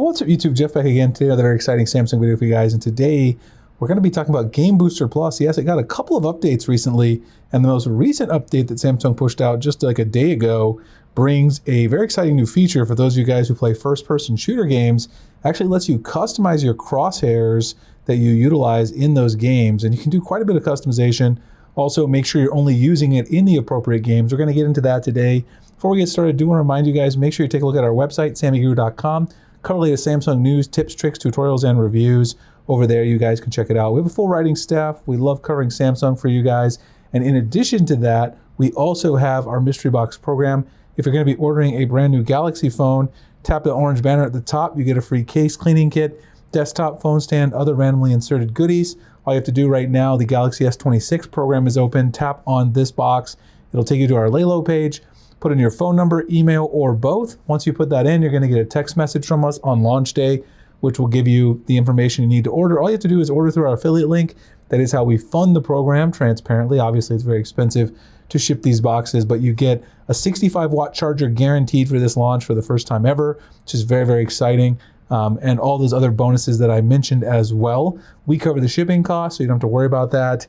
What's up YouTube, Jeff back again. Today another exciting Samsung video for you guys, and today we're going to be talking about Game Booster Plus. Yes, it got a couple of updates recently, and the most recent update that Samsung pushed out just like a day ago brings a very exciting new feature for those of you guys who play first-person shooter games. Actually lets you customize your crosshairs that you utilize in those games, and you can do quite a bit of customization. Also, make sure you're only using it in the appropriate games. We're going to get into that today. Before we get started, I do want to remind you guys, make sure you take a look at our website, SammyGuru.com. Cover latest Samsung news, tips, tricks, tutorials, and reviews. Over there, you guys can check it out. We have a full writing staff. We love covering Samsung for you guys. And in addition to that, we also have our mystery box program. If you're going to be ordering a brand new Galaxy phone, tap the orange banner at the top. You get a free case cleaning kit, desktop phone stand, other randomly inserted goodies. All you have to do right now, the Galaxy S26 program is open. Tap on this box. It'll take you to our Laylo page. Put in your phone number, email, or both. Once you put that in, you're going to get a text message from us on launch day, which will give you the information you need to order. All you have to do is order through our affiliate link. That is how we fund the program transparently. Obviously, it's very expensive to ship these boxes, but you get a 65-watt charger guaranteed for this launch for the first time ever, which is very, very exciting. And all those other bonuses that I mentioned as well. We cover the shipping costs, so you don't have to worry about that.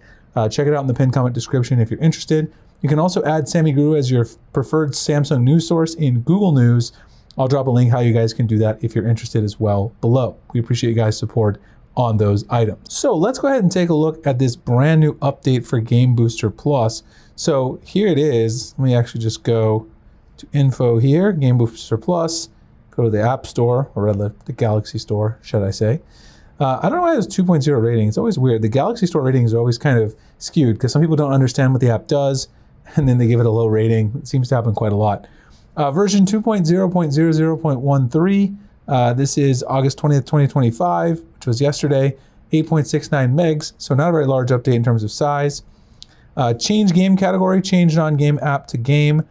Check it out in the pinned comment description if you're interested. You can also add SammyGuru as your preferred Samsung news source in Google News. I'll drop a link how you guys can do that if you're interested as well below. We appreciate you guys' support on those items. So let's go ahead and take a look at this brand new update for Game Booster Plus. So here it is. Let me actually just go to info here, Game Booster Plus, go to the App Store, or rather the Galaxy Store, should I say. I don't know why it has 2.0 rating. It's always weird. The Galaxy Store rating is always kind of skewed because some people don't understand what the app does, and then they give it a low rating. It seems to happen quite a lot. Version 2.0.00.13. This is August 20th, 2025, which was yesterday. 8.69 megs, so not a very large update in terms of size. Change game category, change non-game app to game.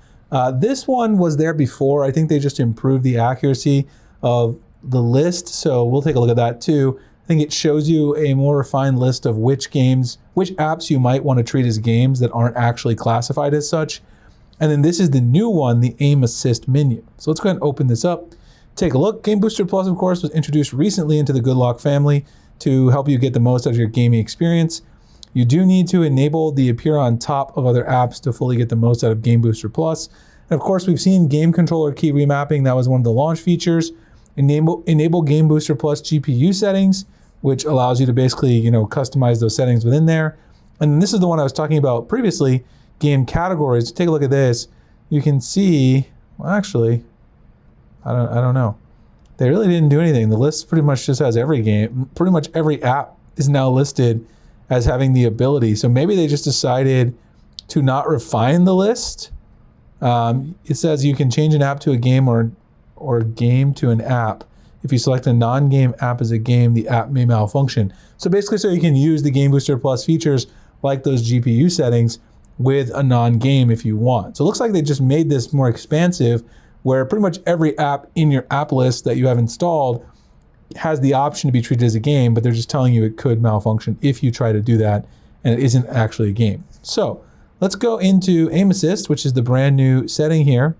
This one was there before. I think they just improved the accuracy of the list, so we'll take a look at that too. I think it shows you a more refined list of which apps you might want to treat as games that aren't actually classified as such. And then this is the new one, the aim assist menu. So let's go ahead and open this up. Take a look. Game Booster Plus, of course, was introduced recently into the Good Lock family to help you get the most out of your gaming experience. You do need to enable the appear on top of other apps to fully get the most out of Game Booster Plus. And of course, we've seen game controller key remapping. That was one of the launch features. Enable Game Booster Plus GPU settings, which allows you to basically, customize those settings within there. And this is the one I was talking about previously, game categories. Take a look at this. You can see, well, actually, I don't know. They really didn't do anything. The list pretty much just has every game. Pretty much every app is now listed as having the ability. So maybe they just decided to not refine the list. It says you can change an app to a game or game to an app. If you select a non-game app as a game, the app may malfunction. So basically, so you can use the Game Booster Plus features like those GPU settings with a non-game if you want. So it looks like they just made this more expansive, where pretty much every app in your app list that you have installed has the option to be treated as a game, but they're just telling you it could malfunction if you try to do that, and it isn't actually a game. So let's go into Aim Assist, which is the brand new setting here.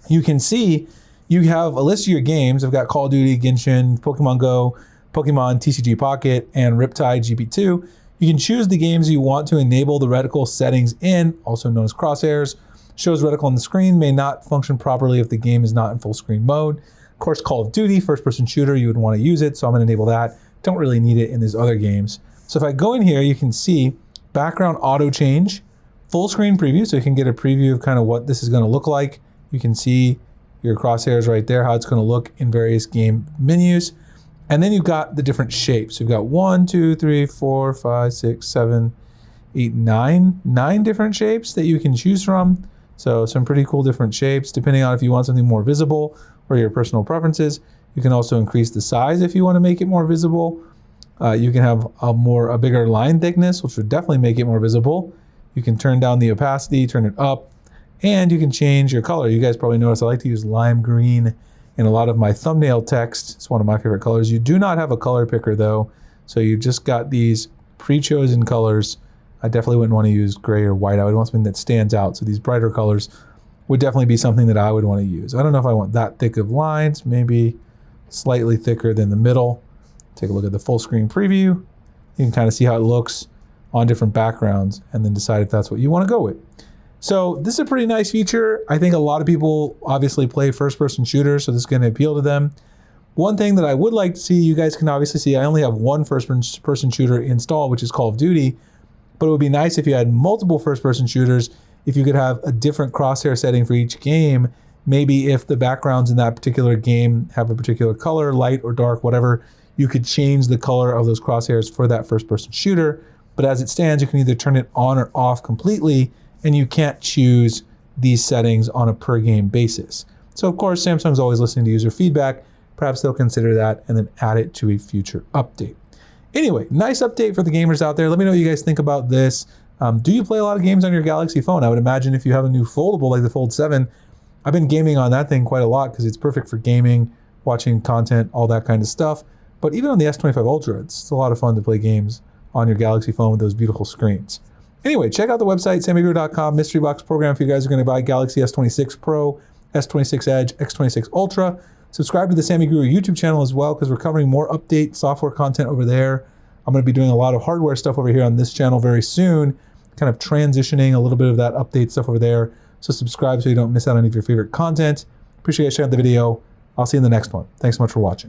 You can see you have a list of your games. I've got Call of Duty, Genshin, Pokemon Go, Pokemon TCG Pocket, and Riptide GP2. You can choose the games you want to enable the reticle settings in, also known as crosshairs. Shows reticle on the screen, may not function properly if the game is not in full screen mode. Of course, Call of Duty, first-person shooter, you would want to use it, so I'm going to enable that. Don't really need it in these other games. So if I go in here, you can see background auto change, full screen preview, so you can get a preview of kind of what this is going to look like. You can see your crosshairs right there, how it's going to look in various game menus. And then you've got the different shapes. You've got 1, 2, 3, 4, 5, 6, 7, 8, 9 different shapes that you can choose from. So some pretty cool different shapes, depending on if you want something more visible or your personal preferences. You can also increase the size if you want to make it more visible. You can have a bigger line thickness, which would definitely make it more visible. You can turn down the opacity, turn it up, and you can change your color. You guys probably noticed I like to use lime green in a lot of my thumbnail text. It's one of my favorite colors. You do not have a color picker though, so you just got these pre-chosen colors. I definitely wouldn't want to use gray or white. I would want something that stands out. So these brighter colors would definitely be something that I would want to use. I don't know if I want that thick of lines, maybe slightly thicker than the middle. Take a look at the full screen preview. You can kind of see how it looks on different backgrounds and then decide if that's what you want to go with. So this is a pretty nice feature. I think a lot of people obviously play first-person shooters, so this is going to appeal to them. One thing that I would like to see, you guys can obviously see I only have one first-person shooter installed, which is Call of Duty, but it would be nice if you had multiple first-person shooters, if you could have a different crosshair setting for each game. Maybe if the backgrounds in that particular game have a particular color, light or dark, whatever, you could change the color of those crosshairs for that first-person shooter. But as it stands, you can either turn it on or off completely, and you can't choose these settings on a per game basis. So of course, Samsung's always listening to user feedback. Perhaps they'll consider that and then add it to a future update. Anyway, nice update for the gamers out there. Let me know what you guys think about this. Do you play a lot of games on your Galaxy phone? I would imagine if you have a new foldable like the Fold 7, I've been gaming on that thing quite a lot because it's perfect for gaming, watching content, all that kind of stuff. But even on the S25 Ultra, it's a lot of fun to play games on your Galaxy phone with those beautiful screens. Anyway, check out the website, SammyGuru.com, mystery box program if you guys are going to buy Galaxy S26 Pro, S26 Edge, X26 Ultra. Subscribe to the SammyGuru YouTube channel as well because we're covering more update software content over there. I'm going to be doing a lot of hardware stuff over here on this channel very soon, kind of transitioning a little bit of that update stuff over there. So subscribe so you don't miss out on any of your favorite content. Appreciate you guys sharing the video. I'll see you in the next one. Thanks so much for watching.